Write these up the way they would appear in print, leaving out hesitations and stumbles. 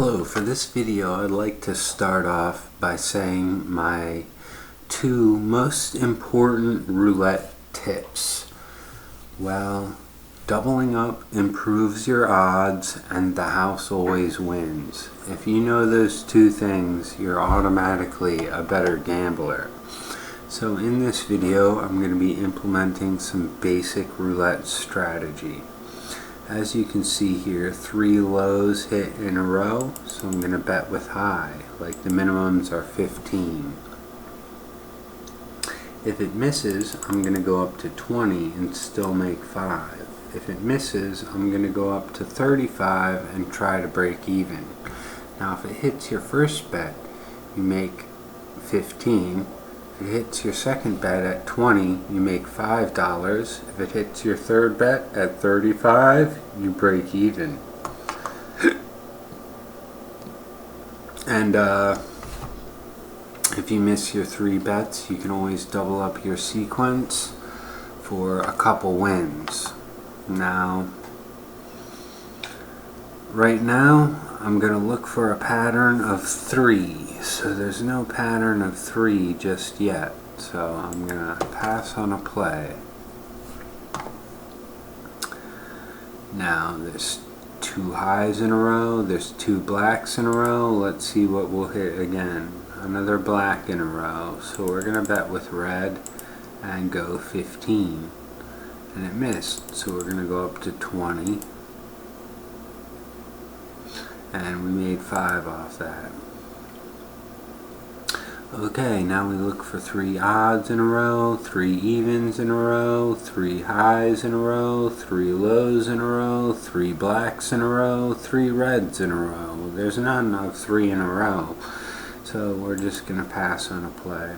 Hello, for this video I'd like to start off by saying my two most important roulette tips. Well, doubling up improves your odds and the house always wins. If you know those two things, you're automatically a better gambler. So in this video I'm going to be implementing some basic roulette strategy. As you can see here, 3 lows hit in a row, so I'm going to bet with high, like the minimums are 15. If it misses, I'm going to go up to 20 and still make 5. If it misses, I'm going to go up to 35 and try to break even. Now if it hits your first bet, you make 15. If it hits your second bet at 20, you make $5. If it hits your third bet at 35, you break even. And if you miss your 3 bets, you can always double up your sequence for a couple wins. Now, right now, I'm going to look for a pattern of 3. So there's no pattern of 3 just yet. So I'm going to pass on a play. Now there's 2 highs in a row. There's 2 blacks in a row. Let's see what we'll hit again. Another black in a row. So we're going to bet with red and go 15. And it missed. So we're going to go up to 20. And we made 5 off that. Okay, now we look for 3 odds in a row, 3 evens in a row, 3 highs in a row, 3 lows in a row, 3 blacks in a row, 3 reds in a row. There's none of 3 in a row, so we're just going to pass on a play.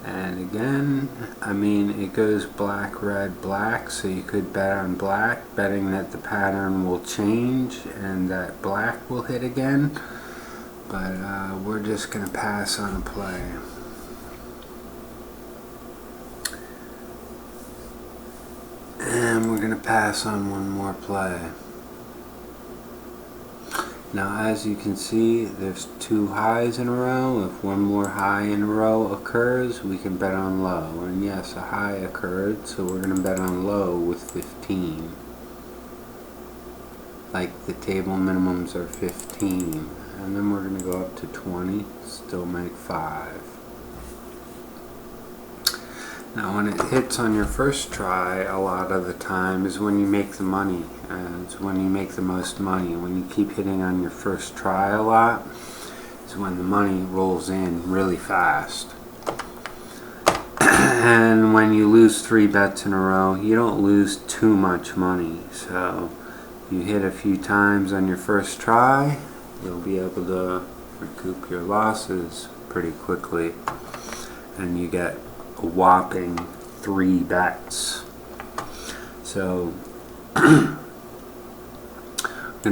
And again, I mean, it goes black, red, black, so you could bet on black, betting that the pattern will change and that black will hit again. But we're just going to pass on a play. And we're going to pass on one more play. Now as you can see, there's 2 highs in a row. If one more high in a row occurs, we can bet on low. And yes, a high occurred, so we're going to bet on low with 15. Like the table minimums are 15. And then we're going to go up to 20, still make 5. Now when it hits on your first try, a lot of the time is when you make the money. It's when you make the most money. When you keep hitting on your first try a lot, is when the money rolls in really fast. And when you lose 3 bets in a row, you don't lose too much money. So you hit a few times on your first try, you'll be able to recoup your losses pretty quickly. And you get a whopping 3 bets. So I'm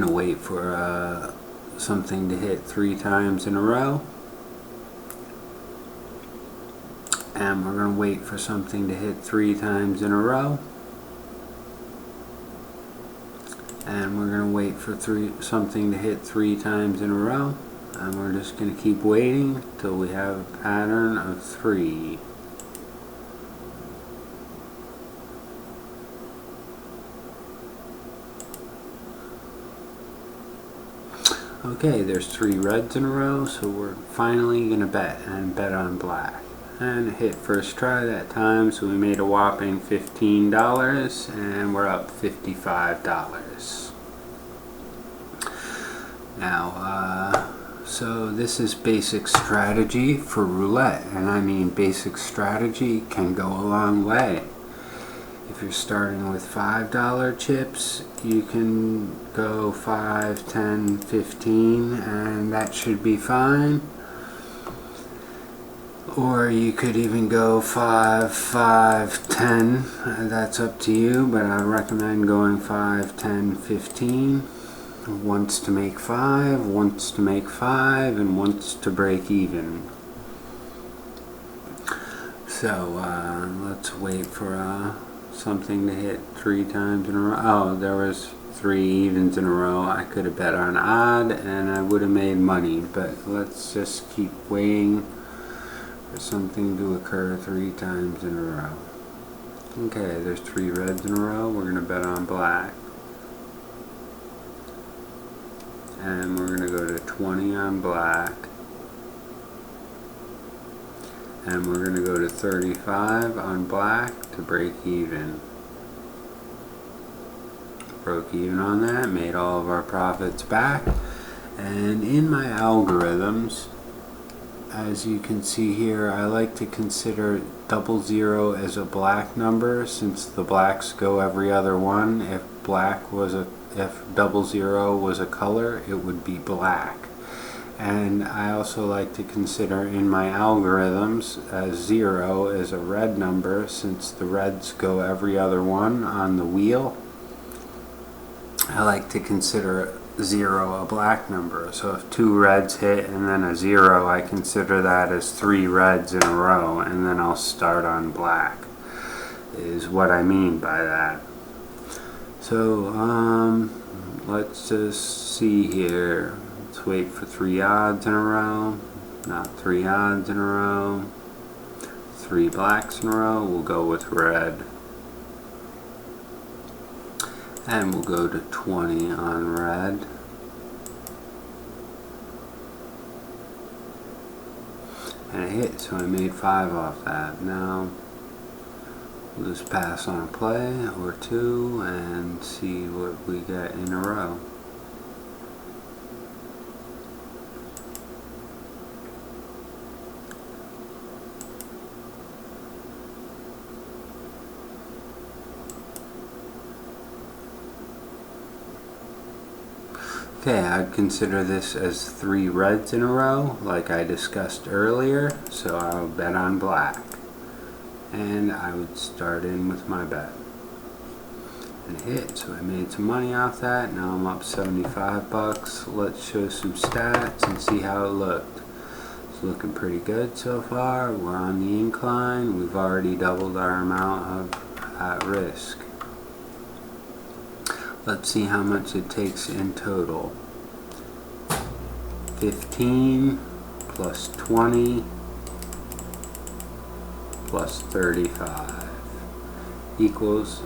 going to wait for something to hit 3 times in a row. And we're going to wait for something to hit 3 times in a row. And we're going to wait for something to hit 3 times in a row. And we're just going to keep waiting until we have a pattern of 3. Okay, there's 3 reds in a row, so we're finally going to bet on black. And it hit first try that time, so we made a whopping $15 and we're up $55. Now, so this is basic strategy for roulette, and I mean basic strategy can go a long way. If you're starting with $5 chips, you can go 5, 10, 15, and that should be fine. Or you could even go 5, 5, 10. That's up to you, but I recommend going 5, 10, 15. Once to make 5, once to make 5, and once to break even. So let's wait for something to hit 3 times in a row. Oh, there was 3 evens in a row. I could have bet on odd and I would have made money, but let's just keep waiting for something to occur 3 times in a row. Okay, there's 3 reds in a row. We're going to bet on black. And we're going to go to 20 on black. And we're going to go to 35 on black to break even. Broke even on that, made all of our profits back. And in my algorithms, as you can see here, I like to consider 00 as a black number, since the blacks go every other one. If 00 was a color, it would be black. And I also like to consider in my algorithms 0 as a red number, since the reds go every other one on the wheel. I like to consider 0 a black number. So if 2 reds hit and then a 0, I consider that as 3 reds in a row, and then I'll start on black, is what I mean by that. So let's just see here. Let's wait for 3 odds in a row. Not 3 odds in a row. 3 blacks in a row. We'll go with red. And we'll go to 20 on red. And it hit, so I made 5 off that. Now we'll just pass on a play or 2 and see what we get in a row. Okay, I'd consider this as 3 reds in a row, like I discussed earlier, so I'll bet on black. And I would start in with my bet. And hit, so I made some money off that. Now I'm up 75 bucks. Let's show some stats and see how it looked. It's looking pretty good so far. We're on the incline. We've already doubled our amount at risk. Let's see how much it takes in total. 15 plus 20 plus 35 equals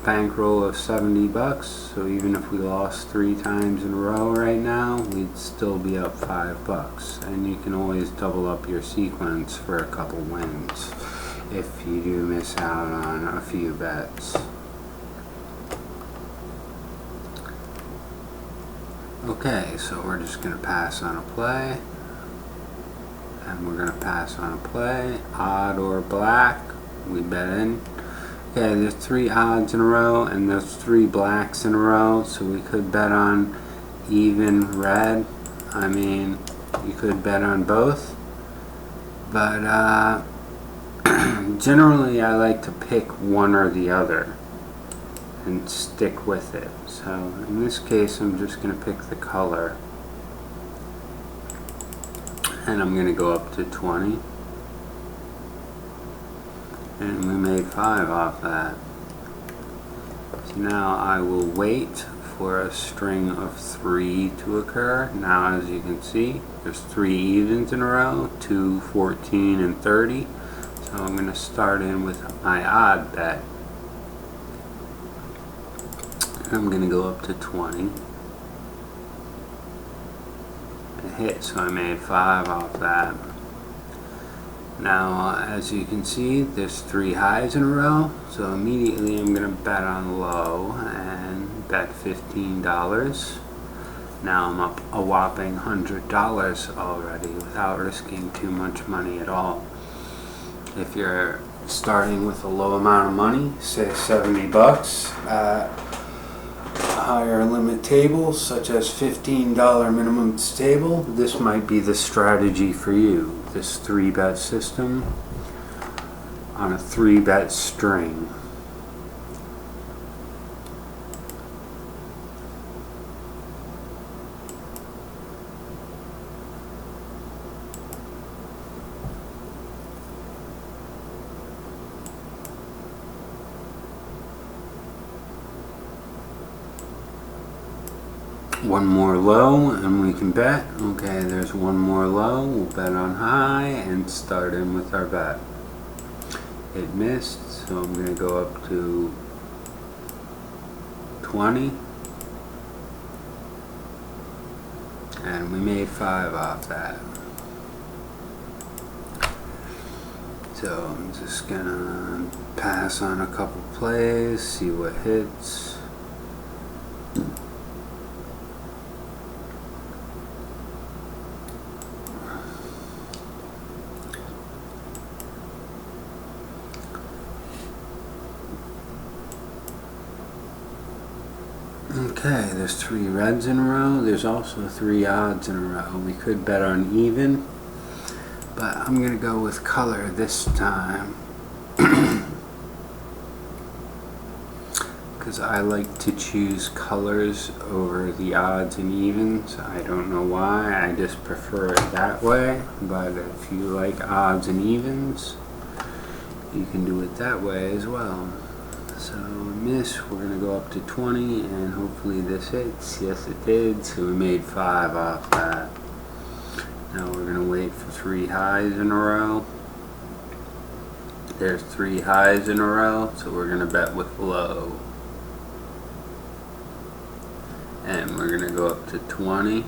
bankroll of 70 bucks. So even if we lost 3 times in a row right now, we'd still be up 5 bucks. And you can always double up your sequence for a couple wins if you do miss out on a few bets. Okay, so we're just going to pass on a play, and we're going to pass on a play, odd or black, we bet in. Okay, there's 3 odds in a row, and there's 3 blacks in a row, so we could bet on even red. I mean, you could bet on both, but generally I like to pick one or the other and stick with it. So in this case, I'm just going to pick the color, and I'm going to go up to 20, and we made 5 off that. So now I will wait for a string of 3 to occur. Now, as you can see, there's 3 evens in a row, 2, 14, and 30. So I'm going to start in with my odd bet. I'm going to go up to 20. It hit, so I made 5 off that. Now, as you can see, there's 3 highs in a row, so immediately I'm going to bet on low and bet $15. Now I'm up a whopping $100 already without risking too much money at all. If you're starting with a low amount of money, say 70 bucks, higher limit tables such as $15 minimum table, this might be the strategy for you. This 3-bet system on a 3-bet string. One more low and we can bet. Okay, there's one more low. We'll bet on high and start in with our bet. It missed, so I'm going to go up to 20. And we made 5 off that. So I'm just going to pass on a couple plays, see what hits. Okay, there's 3 reds in a row. There's also 3 odds in a row. We could bet on even, but I'm going to go with color this time because I like to choose colors over the odds and evens. I don't know why, I just prefer it that way, but if you like odds and evens, you can do it that way as well. So miss, we're going to go up to 20 and hopefully this hits. Yes it did, so we made 5 off that. Now we're going to wait for 3 highs in a row. There's 3 highs in a row, so we're going to bet with low. And we're going to go up to 20.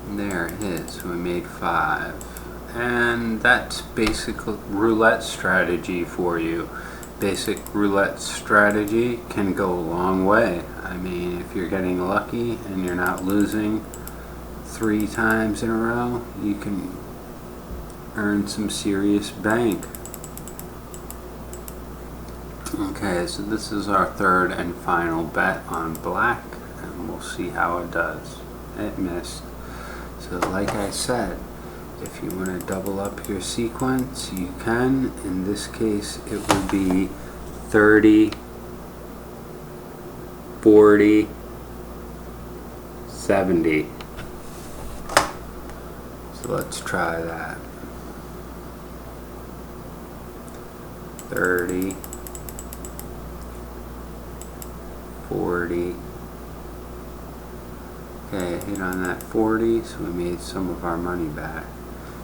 There it is, so we made 5. And that's basic roulette strategy for you. Basic roulette strategy can go a long way. I mean, if you're getting lucky and you're not losing 3 times in a row, you can earn some serious bank. Okay, so this is our 3rd and final bet on black, and we'll see how it does. It missed. So like I said, if you want to double up your sequence, you can. In this case, it would be 30, 40, 70. So let's try that. 30, 40. Okay, hit on that 40, so we made some of our money back.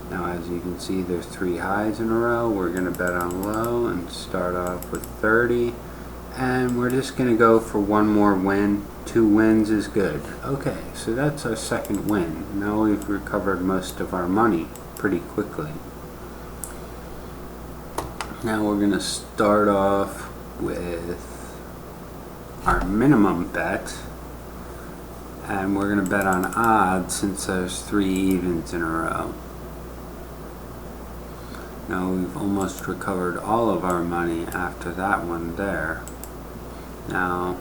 Now as you can see, there's 3 highs in a row. We're going to bet on low and start off with 30. And we're just going to go for one more win. 2 wins is good. Okay, so that's our 2nd win. Now we've recovered most of our money pretty quickly. Now we're going to start off with our minimum bet. And we're going to bet on odds since there's 3 evens in a row. Now we've almost recovered all of our money after that one there. Now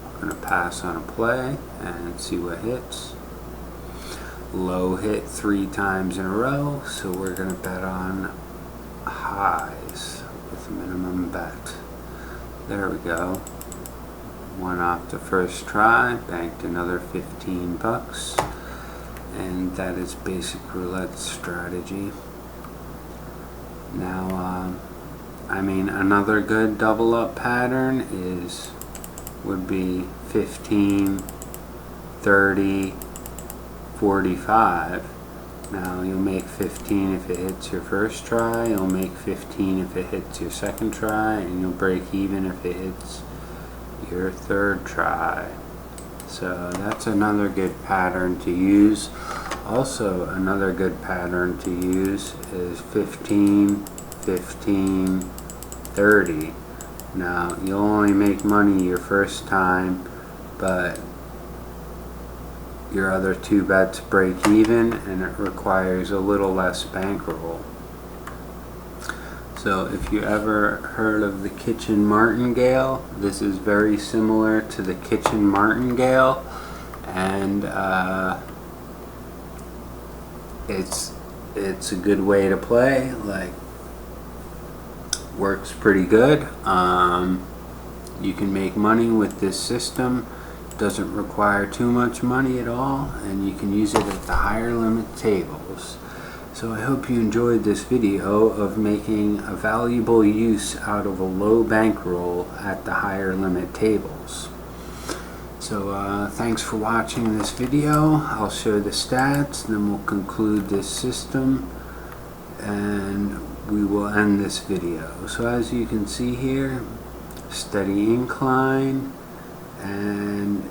I'm going to pass on a play and see what hits. Low hit 3 times in a row, so we're going to bet on highs with minimum bet. There we go. 1 off the first try, banked another 15 bucks, and that is basic roulette strategy. Now, I mean, another good double up pattern would be 15, 30, 45. Now you'll make 15 if it hits your first try, you'll make 15 if it hits your second try, and you'll break even if it hits your 3rd try. So that's another good pattern to use. Also, another good pattern to use is 15, 15, 30. Now, you'll only make money your first time, but your other 2 bets break even, and it requires a little less bankroll. So if you ever heard of the kitchen martingale, this is very similar to the kitchen martingale, and it's a good way to play. Like, works pretty good. You can make money with this system. Doesn't require too much money at all, and you can use it at the higher limit tables. So I hope you enjoyed this video of making a valuable use out of a low bankroll at the higher limit tables. So thanks for watching this video. I'll show the stats, then we'll conclude this system and we will end this video. So as you can see here, steady incline and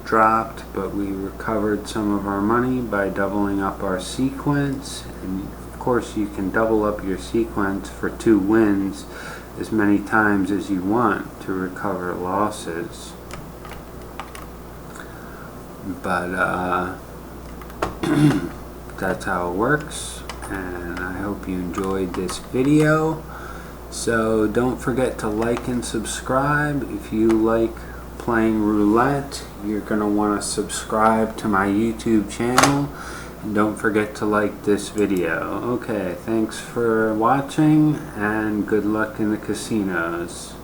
dropped, but we recovered some of our money by doubling up our sequence. And of course you can double up your sequence for 2 wins as many times as you want to recover losses. But that's how it works, and I hope you enjoyed this video. So don't forget to like and subscribe. If you like playing roulette, you're going to want to subscribe to my YouTube channel, and don't forget to like this video. Okay, thanks for watching and good luck in the casinos.